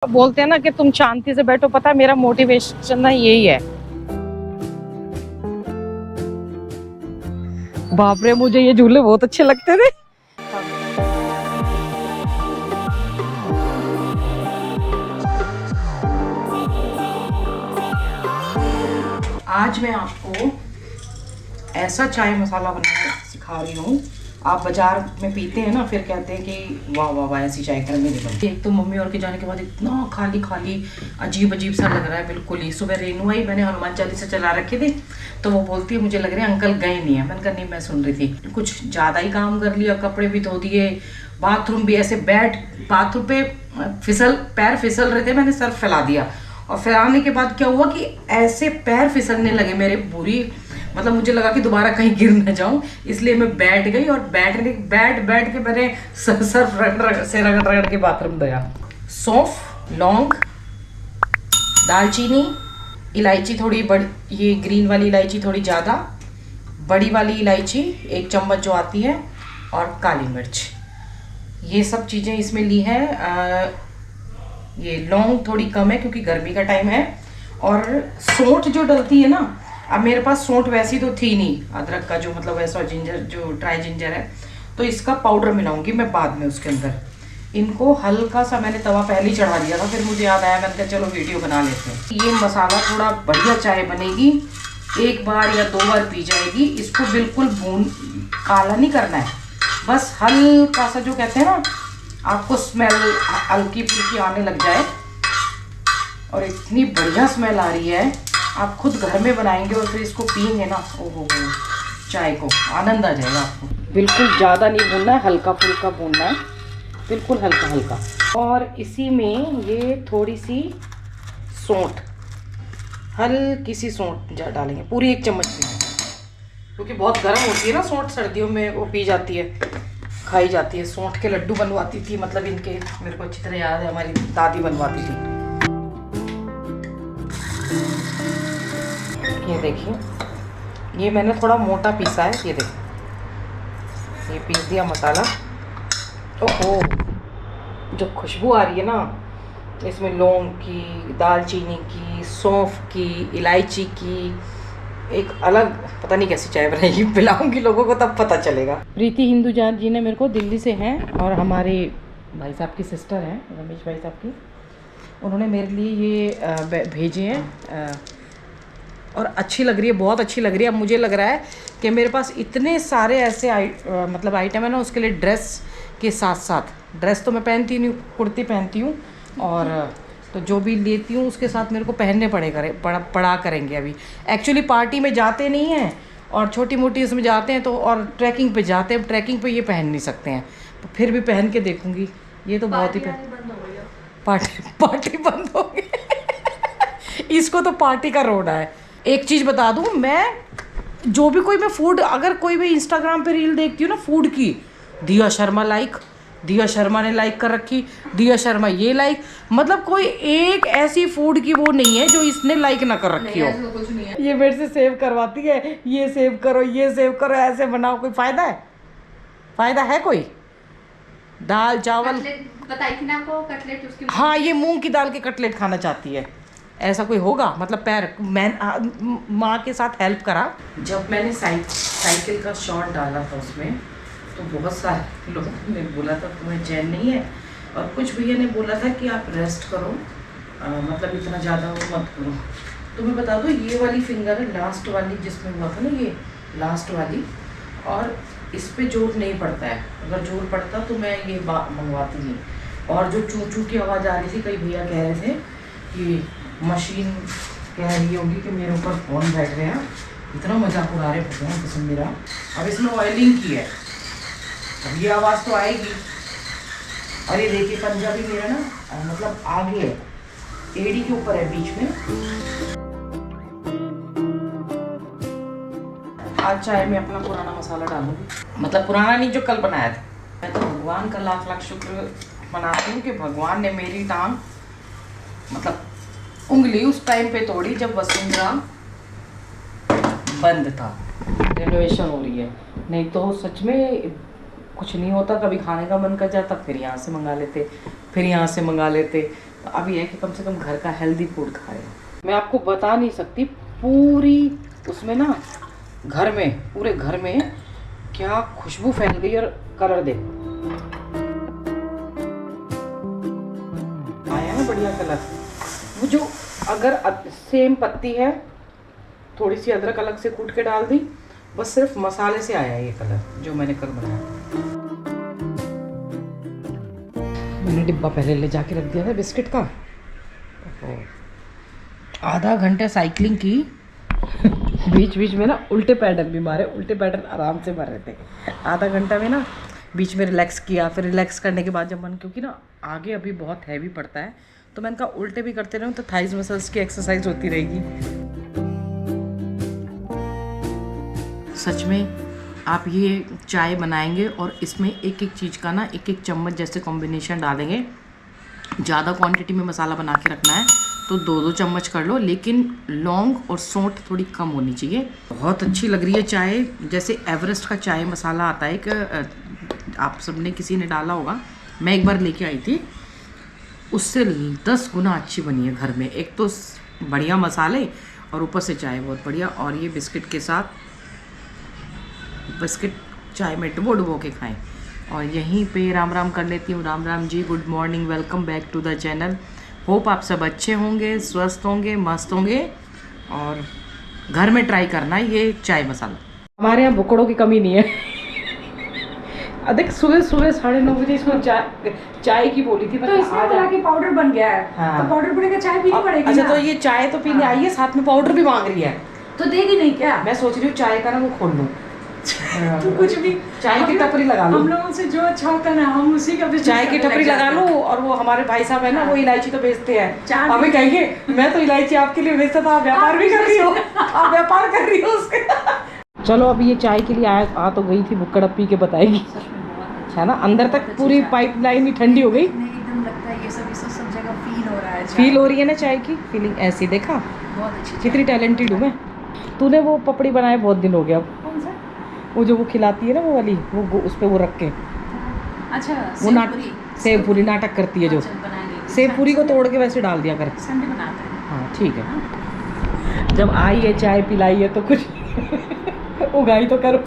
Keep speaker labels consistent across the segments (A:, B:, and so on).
A: बोलते हैं ना कि तुम शांति से बैठो, पता है मेरा मोटिवेशन ना यही है। बाप रे, मुझे ये झूले बहुत अच्छे लगते थे। आज मैं आपको ऐसा चाय मसाला बनाना सिखा रही हूँ। आप बाजार में पीते हैं ना, फिर कहते हैं कि वाह वाह वाह ऐसी चाय करने निकल। एक तो मम्मी और के जाने के बाद इतना खाली खाली अजीब अजीब सा लग रहा है बिल्कुल ही। सुबह रेनू आई, मैंने हनुमान चालीसा चला रखी थी, तो वो बोलती है मुझे लग रहा है अंकल गए नहीं है। मैंने कहा नहीं, मैं सुन रही थी। कुछ ज़्यादा ही काम कर लिया, कपड़े भी धो दिए, बाथरूम भी ऐसे बाथरूम पे पैर फिसल रहे थे, मैंने सर फैला दिया। और फैलाने के बाद क्या हुआ कि ऐसे पैर फिसलने लगे मेरे, बुरी मतलब मुझे लगा कि दोबारा कहीं गिर न जाऊं, इसलिए मैं बैठ गई। और बैठ के मैंने सर रगड़ रगड़ के बाथरूम धोया। सौंफ, लौंग, दालचीनी, इलायची थोड़ी बड़ी, ये ग्रीन वाली इलायची थोड़ी ज़्यादा, बड़ी वाली इलायची 1 चम्मच जो आती है, और काली मिर्च, ये सब चीज़ें इसमें ली है। ये लौंग थोड़ी कम है क्योंकि गर्मी का टाइम है। और सौंठ जो डलती है ना, अब मेरे पास सौंठ वैसी तो थी नहीं, अदरक का जो मतलब वैसा जिंजर जो ड्राई जिंजर है, तो इसका पाउडर मिलाऊंगी मैं बाद में उसके अंदर। इनको हल्का सा मैंने तवा पहले ही चढ़ा दिया था, फिर मुझे याद आया, मैंने कहा चलो वीडियो बना लेते हैं। ये मसाला थोड़ा बढ़िया चाय बनेगी, 1 बार या 2 बार पी जाएगी। इसको बिल्कुल काला नहीं करना है, बस हल्का सा जो कहते हैं ना, आपको स्मेल हल्की फुल्की आने लग जाए। और इतनी बढ़िया स्मेल आ रही है, आप खुद घर में बनाएंगे और फिर इसको पियेंगे ना, ओहो चाय को आनंद आ जाएगा आपको। बिल्कुल ज़्यादा नहीं भूनना है, हल्का फुल्का भूनना है, बिल्कुल हल्का हल्का। और इसी में ये थोड़ी सी सौंठ, हल्की सी सौंठ डालेंगे, पूरी 1 चम्मच की, क्योंकि बहुत गर्म होती है ना सौंठ, सर्दियों में वो पी जाती है, खाई जाती है। सौंठ के लड्डू बनवाती थी, मतलब इनके, मेरे को अच्छी तरह याद है, हमारी दादी बनवाती थी। ये देखिए, ये मैंने थोड़ा मोटा पीसा है, ये देखिए, ये पीस दिया मसाला। ओहो, जो खुशबू आ रही है ना इसमें, लौंग की, दालचीनी की, सौंफ की, इलायची की, एक अलग पता नहीं कैसी चाय बनाएगी, पिलाऊंगी लोगों को तब पता चलेगा। प्रीति हिंदुजान जी ने मेरे को, दिल्ली से हैं, और हमारे भाई साहब की सिस्टर हैं, रमेश भाई साहब की, उन्होंने मेरे लिए ये भेजे हैं। और अच्छी लग रही है, बहुत अच्छी लग रही है। अब मुझे लग रहा है कि मेरे पास इतने सारे ऐसे मतलब आइटम है ना, उसके लिए ड्रेस के साथ साथ, ड्रेस तो मैं पहनती नहीं, कुर्ती पहनती हूँ, और तो जो भी लेती हूँ उसके साथ मेरे को पहनने पड़ा करेंगे। अभी एक्चुअली पार्टी में जाते नहीं हैं, और छोटी मोटी उसमें जाते हैं तो, और ट्रैकिंग पे जाते हैं, ट्रैकिंग पे ये पहन नहीं सकते हैं, तो फिर भी पहन के देखूँगी। ये तो बहुत ही पार्टी बंद हो गई। इसको तो पार्टी का रोना है। एक चीज़ बता दूँ, मैं जो भी कोई मैं फूड, अगर कोई भी इंस्टाग्राम पे रील देखती हूँ ना फूड की, दिया शर्मा ने लाइक कर रखी, दिया शर्मा ये लाइक, मतलब कोई एक ऐसी फूड की वो नहीं है जो इसने लाइक ना कर रखी हो। ये मेरे से सेव करवाती है, ये सेव करो, ऐसे बनाओ। कोई फ़ायदा है कोई? दाल चावल
B: बताई थी ना आपको, कटलेट उसकी।
A: हाँ, ये मूंग की दाल के कटलेट खाना चाहती है, ऐसा कोई होगा? मतलब मैं माँ के साथ हेल्प करा। जब मैंने साइकिल का शॉट डाला था उसमें, तो बहुत सारे लोगों ने बोला था तुम्हें चैन नहीं है, और कुछ भैया ने बोला था कि आप रेस्ट करो, मतलब इतना ज़्यादा वो मत करो। तो मैं बता दूँ, ये वाली फिंगर है लास्ट वाली, जिसमें हुआ था ना ये लास्ट वाली, और इस पर जोर नहीं पड़ता है, अगर जोर पड़ता तो मैं ये मंगवाती नहीं। और जो चू चू की आवाज़ आ रही थी, कई भैया कह रहे थे कि मशीन कह रही होगी कि मेरे ऊपर कौन बैठ गया, इतना मजाक उड़ा रहे भगवान कसम मेरा। अब इसमें ऑयलिंग की है, अब ये आवाज़ तो आएगी। और ये देखिए, पंजाबी मेरा ना मतलब आगे है, एड़ी के ऊपर है बीच में। आज चाय में अपना पुराना मसाला डालूंगी, मतलब पुराना नहीं, जो कल बनाया था। मैं तो भगवान का लाख लाख शुक्र मनाती हूँ कि भगवान ने मेरी टांग, मतलब उंगली उस टाइम पे तोड़ी जब वसुंधरा बंद था, रेनोवेशन हो रही है, नहीं तो सच में कुछ नहीं होता, कभी खाने का मन कर जाता फिर यहाँ से मंगा लेते, फिर यहाँ से मंगा लेते। तो अब ये है कि कम से कम घर का हेल्दी फूड खा रहे हैं। मैं आपको बता नहीं सकती पूरी उसमें ना घर में, पूरे घर में क्या खुशबू फैल गई। और कलर देखो, आया ना बढ़िया कलर। वो जो अगर सेम पत्ती है, थोड़ी सी अदरक अलग से कूट के डाल दी, बस सिर्फ मसाले से आया ये कलर जो मैंने कल बनाया। मैंने डिब्बा पहले ले जाके रख दिया था बिस्किट का। आधा घंटा साइकिलिंग की, बीच बीच में ना उल्टे पैडल भी मारे, उल्टे पैडल आराम से मार रहे थे। आधा घंटा में ना बीच में रिलैक्स किया, फिर रिलैक्स करने के बाद जब मन, क्योंकि ना आगे अभी बहुत हैवी पड़ता है, तो मैंने कहा उल्टे भी करते रहूँ तो थाइज मसल्स की एक्सरसाइज होती रहेगी। सच में आप ये चाय बनाएंगे और इसमें एक एक चीज़ का ना एक एक चम्मच जैसे कॉम्बिनेशन डालेंगे। ज़्यादा क्वांटिटी में मसाला बना के रखना है तो 2-2 चम्मच कर लो, लेकिन लौंग और सौंठ थोड़ी कम होनी चाहिए। बहुत अच्छी लग रही है चाय। जैसे एवरेस्ट का चाय मसाला आता है, एक आप सबने किसी ने डाला होगा, मैं एक बार लेके आई थी, उससे 10 गुना अच्छी बनी है घर में। एक तो बढ़िया मसाले और ऊपर से चाय बहुत बढ़िया। और ये बिस्किट के साथ, बिस्किट चाय में डुबो के खाएं। और यहीं पे राम राम कर लेती हूँ। Ram Ram ji, good morning, welcome back to the channel. Hope आप सब अच्छे होंगे, स्वस्थ होंगे, मस्त होंगे। और घर में ट्राई करना ये चाय मसाला। हमारे यहाँ बुकड़ों की कमी नहीं है। अधिक सुबह सुबह 9:30 बजे इसको चाय की बोली थी,
B: तो इसमें बोला कि पाउडर बन गया है।
A: हाँ।
B: तो पाउडर पड़ेगा, चाय पीनी पड़ेगी।
A: अच्छा, तो ये चाय तो पीने आई है, साथ में पाउडर भी मांग रही है,
B: तो देगी नहीं क्या?
A: मैं सोच रही हूँ चाय का ना वो खोल लूँ।
B: तो कुछ भी,
A: चाय की टपरी लगा लो।
B: हम लोगों से जो अच्छा होता है ना, हम उसी का बिजनेस
A: चाय की टपरी लगा लो। और वो हमारे भाई साहब है ना, वो इलायची तो बेचते हैं।
B: चाय
A: अभी कहेंगे मैं तो इलायची आपके लिए बेचता था, आप व्यापार भी कर रही हो, आप व्यापार कर रही हो उसके। चलो अभी ये चाय के लिए आ तो गई थी, बुक्कड़ पी के बताएगी, है ना। अंदर तक पूरी पाइपलाइन ही ठंडी हो गई।
B: एकदम लगता है ये सब जगह फील हो रहा है।
A: फील हो रही है ना चाय की फीलिंग ऐसी। देखा
B: बहुत अच्छी।
A: कितनी टैलेंटेड हूँ मैं। तूने वो पपड़ी बनाए बहुत दिन हो गया।
B: कौन सा?
A: वो जो वो खिलाती है ना, वो वाली, वो उस पे वो रख के,
B: अच्छा,
A: वो सेव पूरी नाटक करती है जो, सेव पूरी को तोड़ के वैसे डाल दिया कर।
B: संडे बनाते हैं।
A: हाँ ठीक है। जब आई है चाय पिलाई है तो कुछ उगाई तो करो।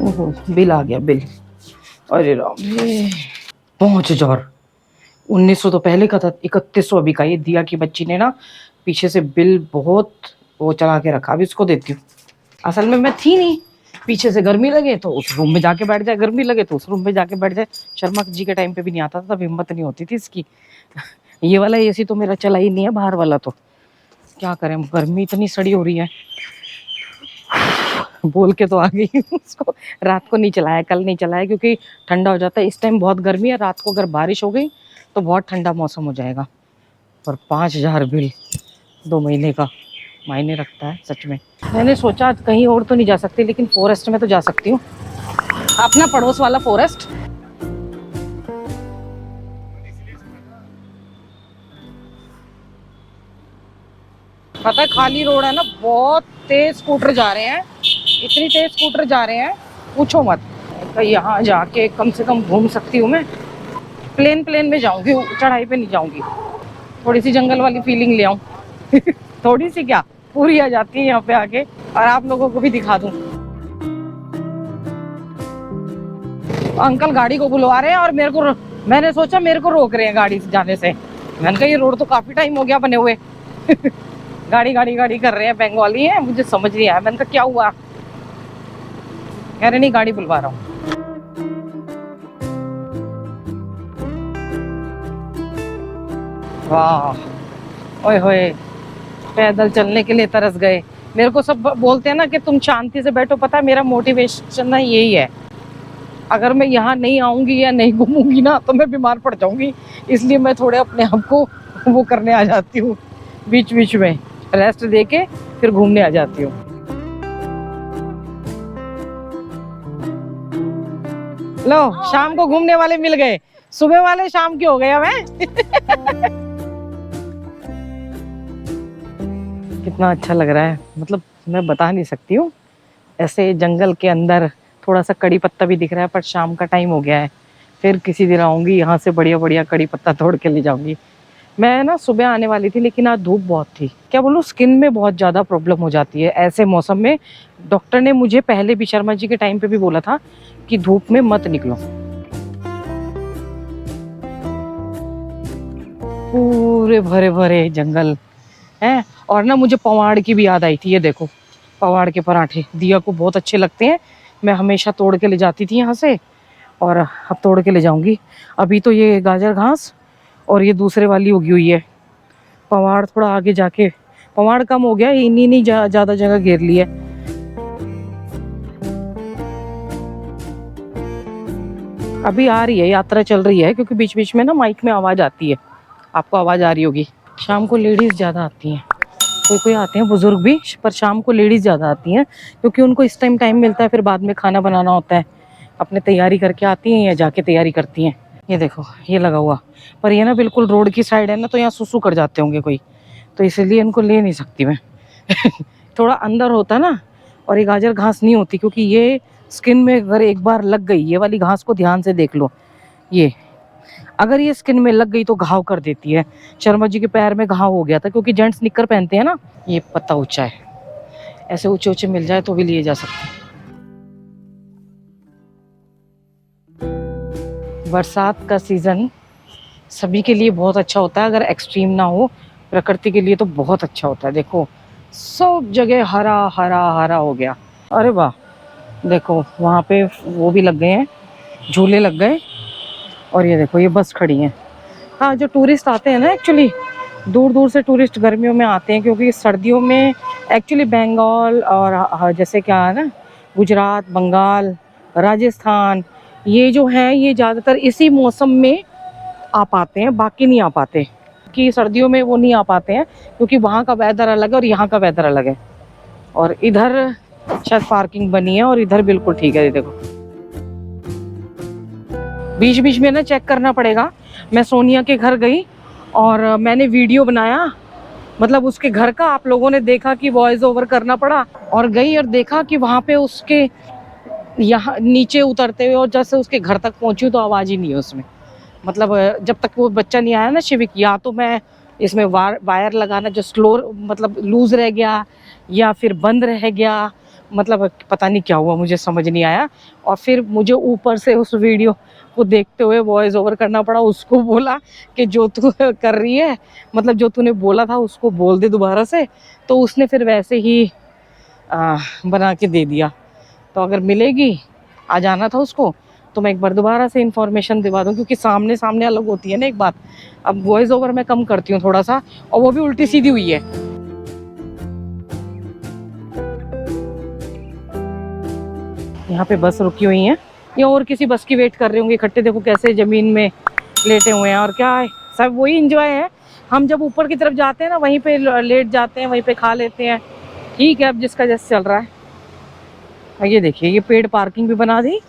A: ओहो, बिल आ गया, बिल। अरे राम, ये 5,000। 1900 तो पहले का था, 3100 अभी का। ये दिया की बच्ची ने ना पीछे से बिल बहुत वो चला के रखा। अभी उसको देती हूँ। असल में मैं थी नहीं, पीछे से गर्मी लगे तो उस रूम में जाके बैठ जाए, गर्मी लगे तो उस रूम में जाके बैठ जाए। शर्मा जी के टाइम पे भी नहीं आता था, तब हिम्मत नहीं होती थी इसकी। ये वाला एसी तो मेरा चला ही नहीं है, बाहर वाला तो क्या करें, गर्मी इतनी सड़ी हो रही है। बोल के तो आ गई उसको। रात को नहीं चलाया, कल नहीं चलाया, क्योंकि ठंडा हो जाता है। इस टाइम बहुत गर्मी है, रात को अगर बारिश हो गई तो बहुत ठंडा मौसम हो जाएगा। और 5,000 बिल 2 महीने का मायने रखता है सच में। मैंने सोचा कहीं और तो नहीं जा सकती, लेकिन फॉरेस्ट में तो जा सकती हूँ, अपना पड़ोस वाला फॉरेस्ट। पता है खाली रोड है ना, बहुत तेज स्कूटर जा रहे हैं, इतनी तेज स्कूटर जा रहे हैं पूछो मत। तो यहाँ जाके कम से कम घूम सकती हूँ मैं। प्लेन में जाऊंगी, चढ़ाई पे नहीं जाऊंगी। थोड़ी सी जंगल वाली फीलिंग ले आऊं। थोड़ी सी क्या, पूरी आ जाती है यहाँ पे आके, और आप लोगों को भी दिखा दूं। अंकल गाड़ी को बुलवा रहे हैं और मैंने सोचा मेरे को रोक रहे हैं गाड़ी से जाने से। मैंने कहा ये रोड तो काफी टाइम हो गया बने हुए। गाड़ी कर रहे हैं, बंगाली है, मुझे समझ नहीं आया। मैंने कहा क्या हुआ, कह रहे नहीं गाड़ी बुलवा रहा हूँ। वाह, ओए होए, पैदल चलने के लिए तरस गए। मेरे को सब बोलते हैं ना कि तुम शांति से बैठो, पता है मेरा मोटिवेशन ना यही है, अगर मैं यहाँ नहीं आऊंगी या नहीं घूमूंगी ना तो मैं बीमार पड़ जाऊंगी। इसलिए मैं थोड़े अपने आप को वो करने आ जाती हूँ, बीच में रेस्ट दे के फिर घूमने आ जाती हूँ। लो, शाम को घूमने वाले मिल गए, सुबह वाले शाम के हो गए हमें। कितना अच्छा लग रहा है, मतलब मैं बता नहीं सकती हूँ। ऐसे जंगल के अंदर थोड़ा सा कड़ी पत्ता भी दिख रहा है, पर शाम का टाइम हो गया है। फिर किसी दिन आऊँगी यहाँ से बढ़िया बढ़िया कड़ी पत्ता तोड़ के ले जाऊँगी। मैं ना सुबह आने वाली थी, लेकिन आज धूप बहुत थी। क्या बोलूँ, स्किन में बहुत ज़्यादा प्रॉब्लम हो जाती है ऐसे मौसम में। डॉक्टर ने मुझे पहले भी, शर्मा जी के टाइम पे भी बोला था कि धूप में मत निकलो। पूरे भरे भरे जंगल हैं। और ना मुझे पवाड़ की भी याद आई थी। ये देखो, पवाड़ के पराठे दिया को बहुत अच्छे लगते हैं। मैं हमेशा तोड़ के ले जाती थी यहाँ से, और अब तोड़ के ले जाऊँगी। अभी तो ये गाजर घास और ये दूसरे वाली उगी हुई है। पवाड़ थोड़ा आगे जाके, पवाड़ कम हो गया, इन्हीं नहीं ज़्यादा जगह घेर ली है। अभी आ रही है, यात्रा चल रही है, क्योंकि बीच बीच में ना माइक में आवाज़ आती है। आपको आवाज़ आ रही होगी। शाम को लेडीज़ ज़्यादा आती हैं, कोई कोई आते हैं बुजुर्ग भी, पर शाम को लेडीज़ ज़्यादा आती हैं, क्योंकि उनको इस टाइम मिलता है। फिर बाद में खाना बनाना होता है, अपने तैयारी करके आती हैं या जाके तैयारी करती हैं। ये देखो, ये लगा हुआ, पर ये ना बिल्कुल रोड की साइड है ना, तो यहाँ सुसु कर जाते होंगे कोई, तो इसलिए इनको ले नहीं सकती मैं। थोड़ा अंदर होता ना, और ये गाजर घास नहीं होती, क्योंकि ये स्किन में अगर एक बार लग गई, ये वाली घास को ध्यान से देख लो, ये अगर ये स्किन में लग गई तो घाव कर देती है। शर्मा जी के पैर में घाव हो गया था, क्योंकि जेंट्स निक्कर पहनते हैं ना। ये पत्ता ऊंचा है, ऐसे ऊंचे ऊंचे मिल जाए तो भी लिए जा सकते हैं। बरसात का सीज़न सभी के लिए बहुत अच्छा होता है, अगर एक्सट्रीम ना हो। प्रकृति के लिए तो बहुत अच्छा होता है। देखो, सब जगह हरा हरा हरा हो गया। अरे वाह, देखो वहाँ पे वो भी लग गए हैं, झूले लग गए। और ये देखो, ये बस खड़ी है। हाँ, जो टूरिस्ट आते हैं ना, एक्चुअली दूर दूर से टूरिस्ट गर्मियों में आते हैं, क्योंकि सर्दियों में एक्चुअली बंगाल और जैसे क्या है ना, गुजरात, बंगाल, राजस्थान, ये जो है ये ज़्यादातर इसी मौसम में आ पाते हैं, बाकी नहीं आ पाते। कि सर्दियों में वो नहीं आ पाते हैं, क्योंकि वहाँ का वेदर अलग है और यहाँ का वेदर अलग है। और इधर शायद पार्किंग बनी है, और इधर बिल्कुल ठीक है। ये देखो, बीच बीच में ना चेक करना पड़ेगा। मैं सोनिया के घर गई और मैंने वीडियो बनाया, मतलब उसके घर का। आप लोगों ने देखा कि वॉइस ओवर करना पड़ा, और गई और देखा कि वहाँ पे उसके यहाँ नीचे उतरते हुए, और जैसे उसके घर तक पहुँची तो आवाज़ ही नहीं है उसमें। मतलब जब तक वो बच्चा नहीं आया ना शिविक, या तो मैं इसमें वायर लगाना जो स्लो, मतलब लूज रह गया, या फिर बंद रह गया, मतलब पता नहीं क्या हुआ, मुझे समझ नहीं आया। और फिर मुझे ऊपर से उस वीडियो को देखते हुए वॉइस ओवर करना पड़ा। उसको बोला कि जो तू कर रही है, मतलब जो तूने बोला था उसको बोल दे दोबारा से। तो उसने फिर वैसे ही बना के दे दिया। तो अगर मिलेगी, आ जाना था उसको, तो मैं एक बार दोबारा से इन्फॉर्मेशन दिवा दूँ, क्योंकि सामने सामने अलग होती है ना एक बात। अब वॉइस ओवर मैं कम करती हूँ थोड़ा सा, और वो भी उल्टी सीधी हुई है। यहाँ पे बस रुकी हुई है, या और किसी बस की वेट कर रहे होंगे इकट्ठे। देखो कैसे जमीन में लेटे हुए हैं, और क्या है, सब वही एंजॉय है। हम जब ऊपर की तरफ जाते हैं ना, वहीं पे लेट जाते हैं, वहीं पे खा लेते हैं। ठीक है, अब जिसका जैसे चल रहा है। ये देखिए, ये पेड पार्किंग भी बना दी,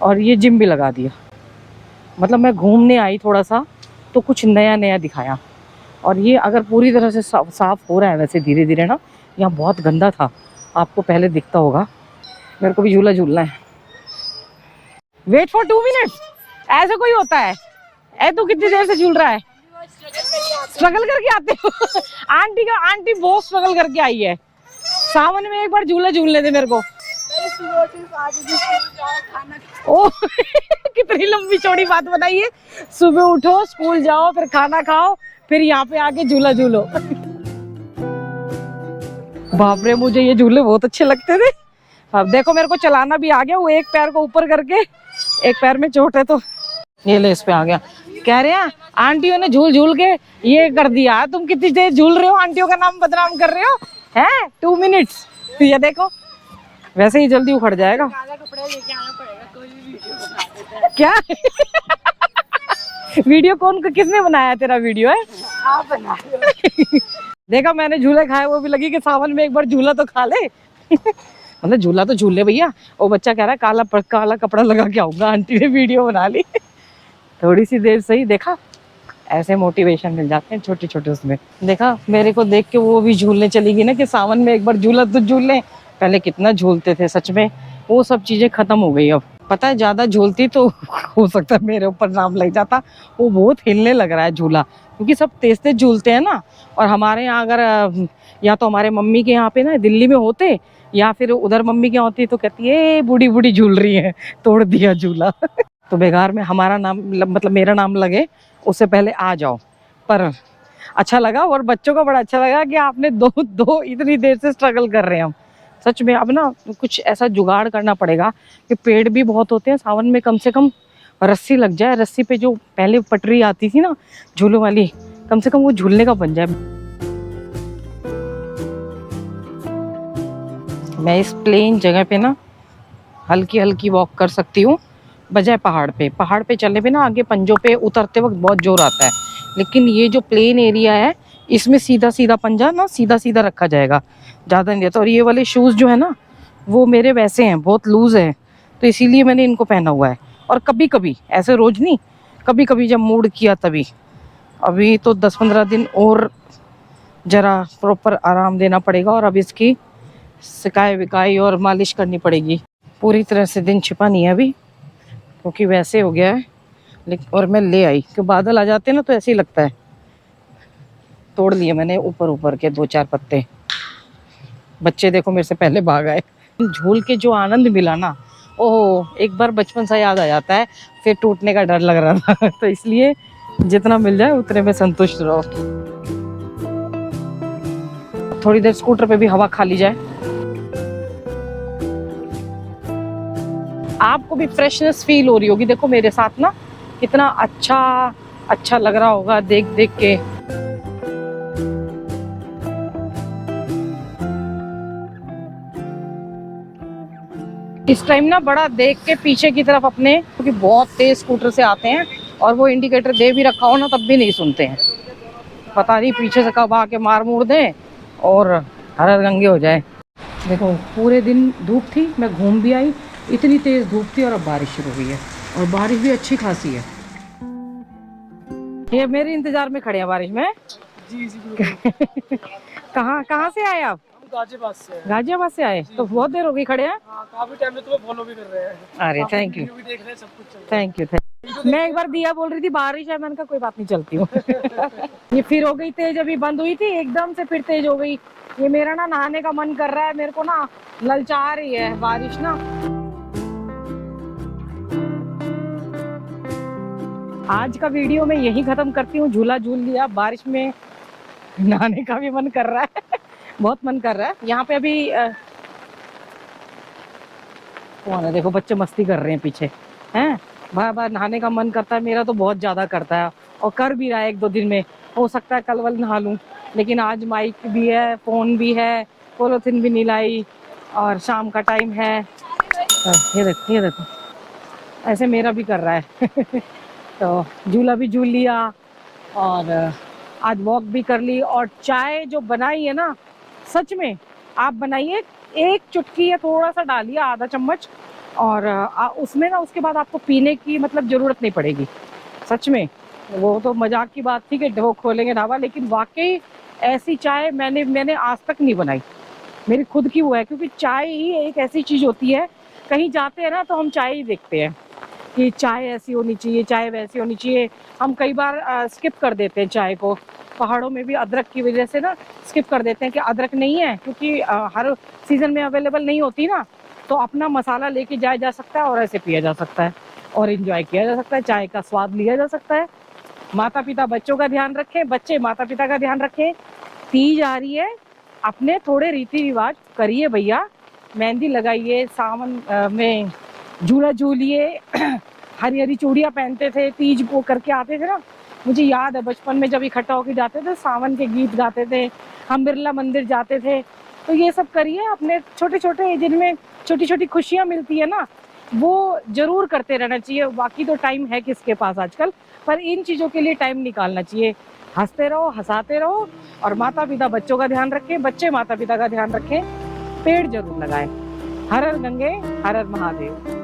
A: और ये जिम भी लगा दिया। मतलब मैं घूमने आई थोड़ा सा, तो कुछ नया नया दिखाया। और ये अगर पूरी तरह से साफ हो रहा है वैसे धीरे धीरे ना। यहाँ बहुत गंदा था, आपको पहले दिखता होगा। मेरे को भी झूला झूलना है। वेट फॉर 2 मिनट्स, ऐसा कोई होता है? तू कितनी देर से झूल रहा है? स्ट्रगल करके आते हो? आंटी बहुत स्ट्रगल करके आई है। सावन में एक बार झूला झूलने दे मेरे को। ओ कितनी लंबी चौड़ी बात बताइए। सुबह उठो, स्कूल जाओ, फिर खाना खाओ, फिर यहाँ पे आके झूला झूलो। बाप रे, मुझे ये झूले बहुत अच्छे लगते थे। अब देखो, मेरे को चलाना भी आ गया। वो एक पैर को ऊपर करके, एक पैर में चोट है तो ये ले, इस पे आ गया। कह रहे हैं आंटियों ने झूल झूल के ये कर दिया। तुम कितनी देर झूल रहे हो, आंटियों का नाम बदनाम कर रहे हो, हैं? 2 मिनट्स। ये देखो, वैसे ही जल्दी उखड़ जाएगा। कपड़े लेके आना पड़ेगा, कोई भी वीडियो बना देता है। क्या वीडियो किसने बनाया? तेरा वीडियो है? आप बना देखा, मैंने झूले खाए, वो भी लगी कि सावन में एक बार झूला तो खा ले। मतलब झूला तो झूल ले भैया। वो बच्चा कह रहा है काला कपड़ा लगा के आऊंगा। आंटी ने वीडियो बना ली। थोड़ी सी देर सही, देखा ऐसे मोटिवेशन मिल जाते हैं छोटे छोटे उसमें। देखा, मेरे को देख के वो भी झूलने चली गई ना कि सावन में एक बार झूला तो झूल लें। पहले कितना झूलते थे सच में, वो सब चीजें खत्म हो गई अब। पता है, ज्यादा झूलती तो हो सकता है मेरे ऊपर नाम लग जाता। वो बहुत हिलने लग रहा है झूला, क्योंकि सब तेज तेज झूलते हैं ना। और हमारे यहाँ अगर या तो हमारे मम्मी के यहाँ पे ना दिल्ली में होते, या फिर उधर मम्मी के यहाँ होती तो कहती है बूढ़ी बूढ़ी झूल रही है, तोड़ दिया झूला। तो बेकार में हमारा नाम मतलब मेरा नाम लगे उससे पहले आ जाओ। पर अच्छा लगा, और बच्चों को बड़ा अच्छा लगा कि आपने दो इतनी देर से स्ट्रगल कर रहे हैं हम। सच में अब ना कुछ ऐसा जुगाड़ करना पड़ेगा कि पेड़ भी बहुत होते हैं सावन में, कम से कम रस्सी लग जाए। रस्सी पे जो पहले पटरी आती थी ना झूलों वाली, कम से कम वो झूलने का बन जाए। मैं इस प्लेन जगह पे ना हल्की हल्की वॉक कर सकती हूँ, बजाय पहाड़ पे। पहाड़ पे चलने पे ना आगे पंजों पे उतरते वक्त बहुत जोर आता है, लेकिन ये जो प्लेन एरिया है इसमें सीधा सीधा पंजा ना सीधा सीधा रखा जाएगा, ज़्यादा नहीं रहता। और ये वाले शूज़ जो है ना वो मेरे वैसे हैं, बहुत लूज़ है, तो इसीलिए मैंने इनको पहना हुआ है। और कभी कभी, ऐसे रोज़ नहीं, कभी कभी जब मूड किया तभी। अभी तो 10-15 दिन और ज़रा प्रॉपर आराम देना पड़ेगा, और अब इसकी सिकाई विकाई और मालिश करनी पड़ेगी। पूरी तरह से दिन छिपा नहीं है अभी, क्योंकि वैसे हो गया है। लेकिन और मैं ले आई, क्योंकि बादल आ जाते हैं ना तो ऐसे ही लगता है। तोड़ लिए मैंने ऊपर ऊपर के 2-4 पत्ते। बच्चे देखो मेरे से पहले भाग आए। झूल के जो आनंद मिला ना, ओह, एक बार बचपन सा याद आ जाता है, फिर टूटने का डर लग रहा था। तो इसलिए जितना मिल जाए उतने में संतुष्ट रहो। थोड़ी देर स्कूटर पे भी हवा खा ली जाए, आपको भी फ्रेशनेस फील हो रही होगी। देखो मेरे साथ ना कितना अच्छा लग रहा होगा देख देख के। इस टाइम ना बड़ा देख के पीछे की तरफ अपने, क्योंकि बहुत तेज स्कूटर से आते हैं, और वो इंडिकेटर दे भी रखा हो ना तब भी नहीं सुनते हैं। पता नहीं पीछे से कब आके मार मूड़ दें और हर गंगे हो जाए। देखो पूरे दिन धूप थी, मैं घूम भी आई, इतनी तेज धूप थी, और अब बारिश शुरू हुई है, और बारिश भी अच्छी खासी है। ये मेरे इंतजार में खड़े हैं बारिश में।
C: जी जी।
A: कहाँ से आए आप?
C: हम गाजियाबाद से हैं।
A: गाजियाबाद से आए? तो बहुत देर हो गई खड़े हैं।
C: हाँ, काफी टाइम से तुम्हें फॉलो भी कर रहे हैं।
A: अरे थैंक यू,
C: भी देख रहे हैं, सब कुछ चल रहा है।
A: Thank you. मैं एक बार दिया बोल रही थी बारिश है, मैंने कहा कोई बात नहीं, चलती हूँ। ये फिर हो गई तेज, अभी बंद हुई थी एकदम से फिर तेज हो गई। ये मेरा ना नहाने का मन कर रहा है, मेरे को ना ललचा रही है बारिश ना। आज का वीडियो मैं यही खत्म करती हूँ। झूला झूल लिया, बारिश में नहाने का भी मन कर रहा है। बहुत मन कर रहा है। यहाँ पे अभी कौन है, देखो बच्चे मस्ती कर रहे हैं पीछे हैं। बार बार नहाने का मन करता है, मेरा तो बहुत ज्यादा करता है, और कर भी रहा है 1-2 दिन में। हो सकता है कल वल नहा लूं, लेकिन आज माइक भी है, फोन भी है, पोलोथिन भी नहीं लाई, और शाम का टाइम है। ये देखो ऐसे मेरा भी कर रहा है। तो झूला भी झूल लिया, और आज वॉक भी कर ली, और चाय जो बनाई है ना, सच में आप बनाइए, एक चुटकी या थोड़ा सा डालिए, आधा चम्मच, और उसमें ना उसके बाद आपको पीने की मतलब ज़रूरत नहीं पड़ेगी। सच में, वो तो मजाक की बात थी कि वो खोलेंगे ढाबा, लेकिन वाकई ऐसी चाय मैंने आज तक नहीं बनाई। मेरी खुद की वो है, क्योंकि चाय ही एक ऐसी चीज़ होती है, कहीं जाते हैं ना तो हम चाय ही देखते हैं कि चाय ऐसी होनी चाहिए, चाय वैसी होनी चाहिए। हम कई बार स्किप कर देते हैं चाय को। पहाड़ों में भी अदरक की वजह से ना स्किप कर देते हैं कि अदरक नहीं है, क्योंकि हर सीज़न में अवेलेबल नहीं होती ना, तो अपना मसाला लेके जाया जा सकता है, और ऐसे पिया जा सकता है, और एंजॉय किया जा सकता है, चाय का स्वाद लिया जा सकता है। माता पिता बच्चों का ध्यान रखें, बच्चे माता पिता का ध्यान रखें। तीज आ रही है, अपने थोड़े रीति रिवाज करिए भैया, मेहंदी लगाइए, सावन में झूला झूलिए। हरी हरी चूड़ियाँ पहनते थे, तीज को करके आते थे ना, मुझे याद है बचपन में जब इकट्ठा होकर जाते थे, सावन के गीत गाते थे, हम बिरला मंदिर जाते थे। तो ये सब करिए, अपने छोटे छोटे जिनमें छोटी छोटी खुशियाँ मिलती है ना, वो जरूर करते रहना चाहिए। बाकी तो टाइम है किसके पास आजकल, पर इन चीज़ों के लिए टाइम निकालना चाहिए। हंसते रहो, हंसाते रहो, और माता पिता बच्चों का ध्यान रखें, बच्चे माता पिता का ध्यान रखें, पेड़ जरूर लगाएं। हर हर गंगे, हर हर महादेव।